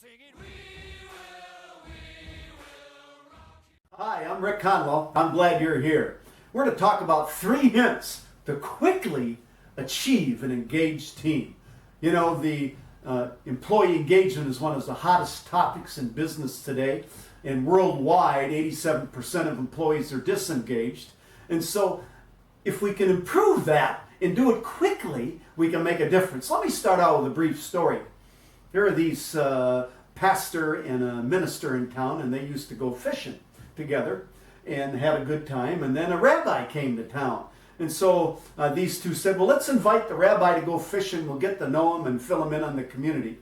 singing, we will rock you. Hi, I'm Rick Conwell. I'm glad you're here. We're going to talk about 3 hints to quickly achieve an engaged team. You know, the employee engagement is one of the hottest topics in business today, and worldwide 87% of employees are disengaged. And so if we can improve that and do it quickly, we can make a difference. Let me start out with a brief story. Here are these pastor and a minister in town, and they used to go fishing together and had a good time. And then a rabbi came to town. And so these two said, well, let's invite the rabbi to go fishing. We'll get to know him and fill him in on the community.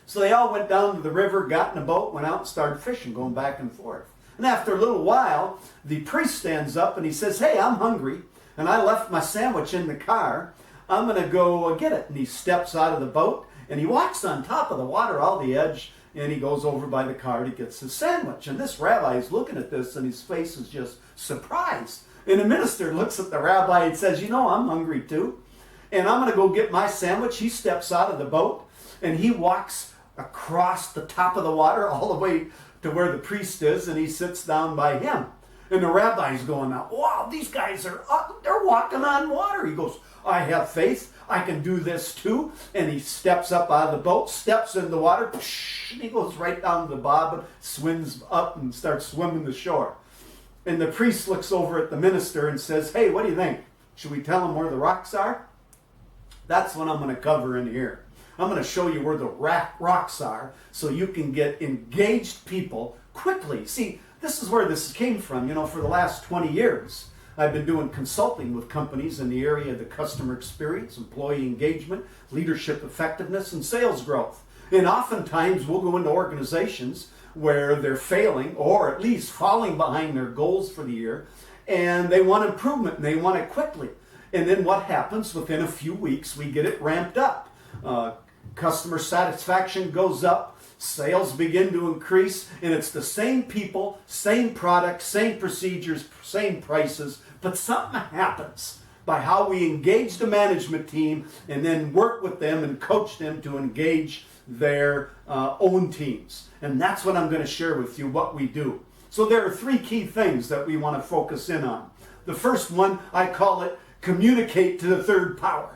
So they all went down to the river, got in a boat, went out and started fishing, going back and forth. And after a little while, the priest stands up and he says, hey, I'm hungry, and I left my sandwich in the car. I'm going to go get it. And he steps out of the boat, and he walks on top of the water, all the edge, and he goes over by the car and he gets his sandwich. And this rabbi is looking at this, and his face is just surprised. And the minister looks at the rabbi and says, you know, I'm hungry too, and I'm going to go get my sandwich. He steps out of the boat, and he walks across the top of the water all the way to where the priest is, and he sits down by him. And the rabbi's going, wow, these guys they're walking on water. He goes, I have faith. I can do this too. And he steps up out of the boat, steps in the water, and he goes right down to the bottom, swims up and starts swimming the shore. And the priest looks over at the minister and says, hey, what do you think? Should we tell him where the rocks are? That's what I'm going to cover in here. I'm going to show you where the rocks are so you can get engaged people quickly. See, this is where this came from. You know, for the last 20 years, I've been doing consulting with companies in the area of the customer experience, employee engagement, leadership effectiveness, and sales growth. And oftentimes we'll go into organizations where they're failing or at least falling behind their goals for the year, and they want improvement and they want it quickly. And then what happens? Within a few weeks, we get it ramped up. Customer satisfaction goes up, sales begin to increase, and it's the same people, same products, same procedures, same prices, but something happens by how we engage the management team and then work with them and coach them to engage their own teams. And that's what I'm going to share with you, what we do. So there are 3 key things that we want to focus in on. The first one, I call it communicate to the third power.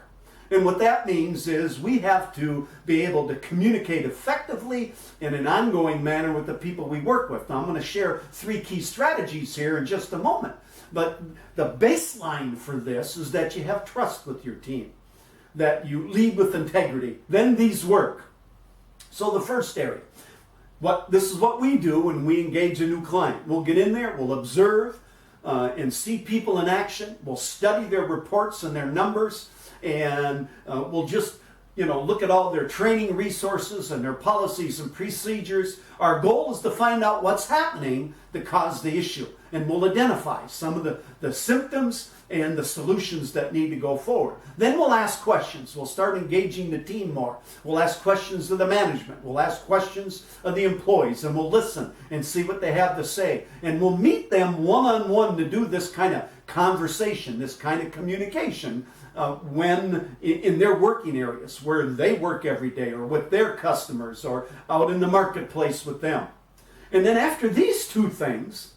And what that means is we have to be able to communicate effectively in an ongoing manner with the people we work with. Now, I'm going to share 3 key strategies here in just a moment. But the baseline for this is that you have trust with your team, that you lead with integrity. Then these work. So the first area, this is what we do when we engage a new client. We'll get in there, we'll observe and see people in action. We'll study their reports and their numbers, and we'll just look at all their training resources and their policies and procedures. Our goal is to find out what's happening that caused the issue, and we'll identify some of the symptoms and the solutions that need to go forward. Then we'll ask questions. We'll start engaging the team more. We'll ask questions of the management. We'll ask questions of the employees, and we'll listen and see what they have to say. And we'll meet them one-on-one to do this kind of conversation, this kind of communication when in their working areas where they work every day, or with their customers, or out in the marketplace with them. And then after these 2 things,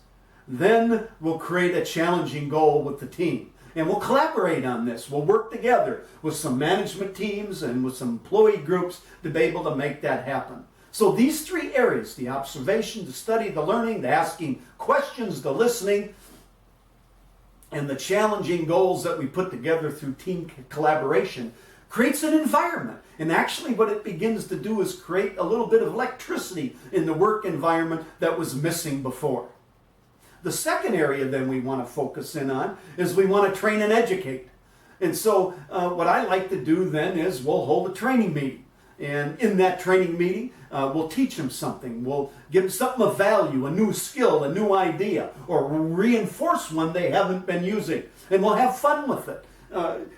then we'll create a challenging goal with the team. And we'll collaborate on this. We'll work together with some management teams and with some employee groups to be able to make that happen. So these 3 areas, the observation, the study, the learning, the asking questions, the listening, and the challenging goals that we put together through team collaboration, creates an environment. And actually what it begins to do is create a little bit of electricity in the work environment that was missing before. The second area then we want to focus in on is we want to train and educate. And so what I like to do then is we'll hold a training meeting. And in that training meeting, we'll teach them something. We'll give them something of value, a new skill, a new idea, or reinforce one they haven't been using. And we'll have fun with it.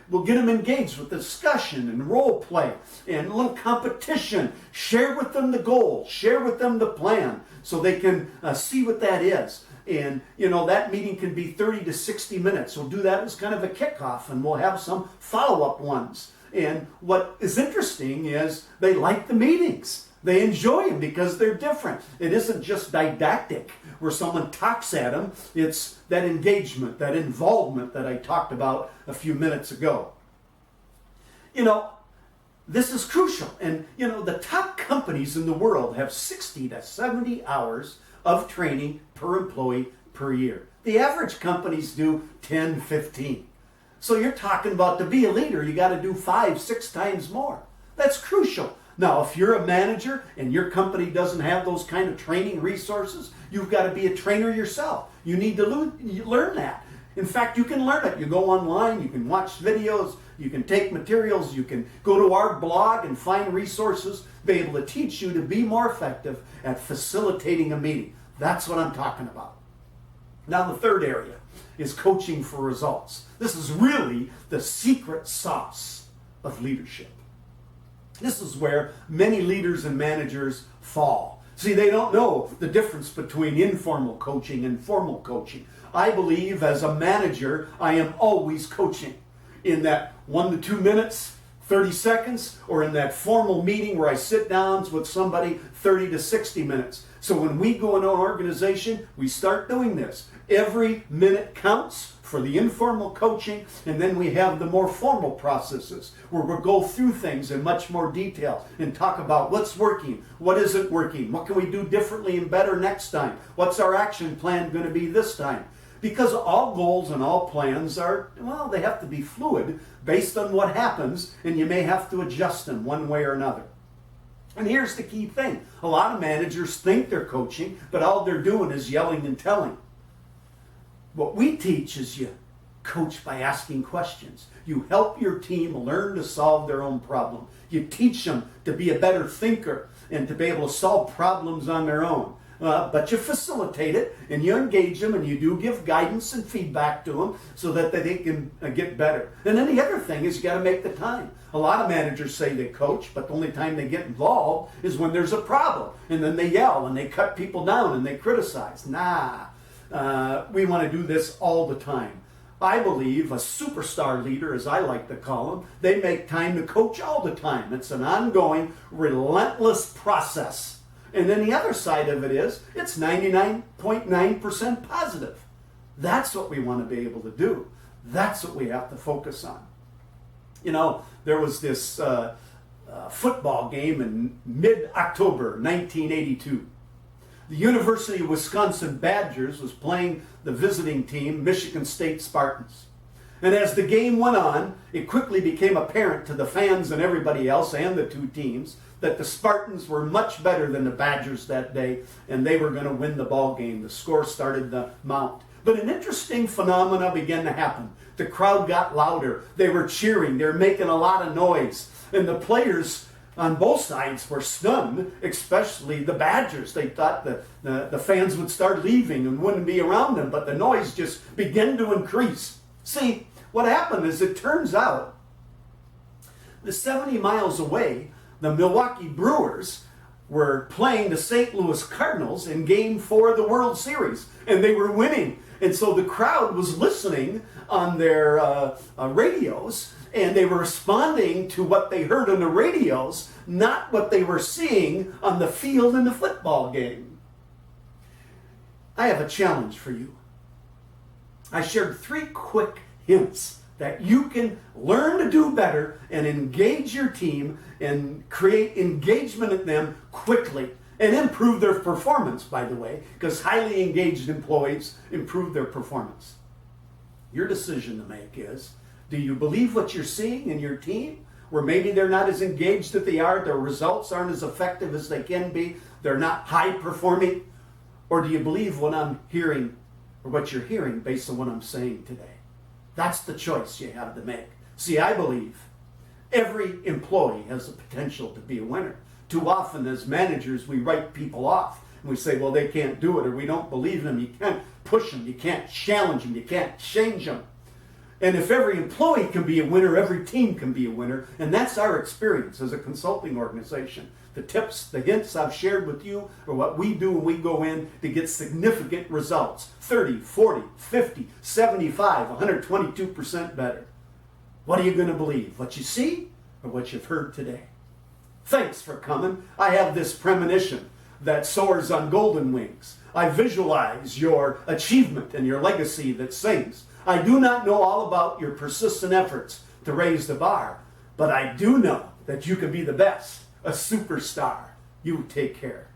We'll get them engaged with discussion and role play and a little competition. Share with them the goal. Share with them the plan so they can see what that is. And, that meeting can be 30 to 60 minutes. We'll do that as kind of a kickoff, and we'll have some follow-up ones. And what is interesting is they like the meetings. They enjoy them because they're different. It isn't just didactic where someone talks at them. It's that engagement, that involvement that I talked about a few minutes ago. This is crucial. And, the top companies in the world have 60 to 70 hours of training per employee per year. The average companies do 10, 15. So you're talking about to be a leader, you got to do 5, 6 times more. That's crucial. Now, if you're a manager and your company doesn't have those kind of training resources, you've got to be a trainer yourself. You need to learn that. In fact, you can learn it. You go online, you can watch videos, you can take materials, you can go to our blog and find resources, be able to teach you to be more effective at facilitating a meeting. That's what I'm talking about. Now, the third area is coaching for results. This is really the secret sauce of leadership. This is where many leaders and managers fall. See, they don't know the difference between informal coaching and formal coaching. I believe as a manager, I am always coaching in that 1 to 2 minutes, 30 seconds, or in that formal meeting where I sit down with somebody 30 to 60 minutes. So when we go in an organization, we start doing this. Every minute counts for the informal coaching, and then we have the more formal processes where we'll go through things in much more detail and talk about what's working, what isn't working, what can we do differently and better next time, what's our action plan going to be this time. Because all goals and all plans they have to be fluid based on what happens, and you may have to adjust them one way or another. And here's the key thing. A lot of managers think they're coaching, but all they're doing is yelling and telling. What we teach is you coach by asking questions. You help your team learn to solve their own problem. You teach them to be a better thinker and to be able to solve problems on their own. But you facilitate it and you engage them and you do give guidance and feedback to them so that they can get better. And then the other thing is you got to make the time. A lot of managers say they coach, but the only time they get involved is when there's a problem. And then they yell and they cut people down and they criticize. We want to do this all the time. I believe a superstar leader, as I like to call them, they make time to coach all the time. It's an ongoing, relentless process. And then the other side of it is, it's 99.9% positive. That's what we want to be able to do. That's what we have to focus on. There was this football game in mid-October 1982. The University of Wisconsin Badgers was playing the visiting team, Michigan State Spartans. And as the game went on, it quickly became apparent to the fans and everybody else and the two teams that the Spartans were much better than the Badgers that day, and they were going to win the ball game. The score started to mount. But an interesting phenomena began to happen. The crowd got louder. They were cheering. They were making a lot of noise. And the players on both sides were stunned, especially the Badgers. They thought the fans would start leaving and wouldn't be around them, but the noise just began to increase. See, what happened is it turns out the 70 miles away, the Milwaukee Brewers were playing the St. Louis Cardinals in Game 4 of the World Series, and they were winning. And so the crowd was listening on their radios, and they were responding to what they heard on the radios, not what they were seeing on the field in the football game. I have a challenge for you. I shared 3 quick hints that you can learn to do better and engage your team and create engagement in them quickly and improve their performance, by the way, because highly engaged employees improve their performance. Your decision to make is, do you believe what you're seeing in your team? Where maybe they're not as engaged as they are, their results aren't as effective as they can be, they're not high performing? Or do you believe what I'm hearing or what you're hearing based on what I'm saying today? That's the choice you have to make. See, I believe every employee has the potential to be a winner. Too often as managers, we write people off. And we say, well, they can't do it, or we don't believe them. You can't push them. You can't challenge them. You can't change them. And if every employee can be a winner, every team can be a winner. And that's our experience as a consulting organization. The tips, the hints I've shared with you are what we do when we go in to get significant results. 30, 40, 50, 75, 122% better. What are you going to believe? What you see or what you've heard today? Thanks for coming. I have this premonition that soars on golden wings. I visualize your achievement and your legacy that sings. I do not know all about your persistent efforts to raise the bar, but I do know that you can be the best, a superstar. You take care.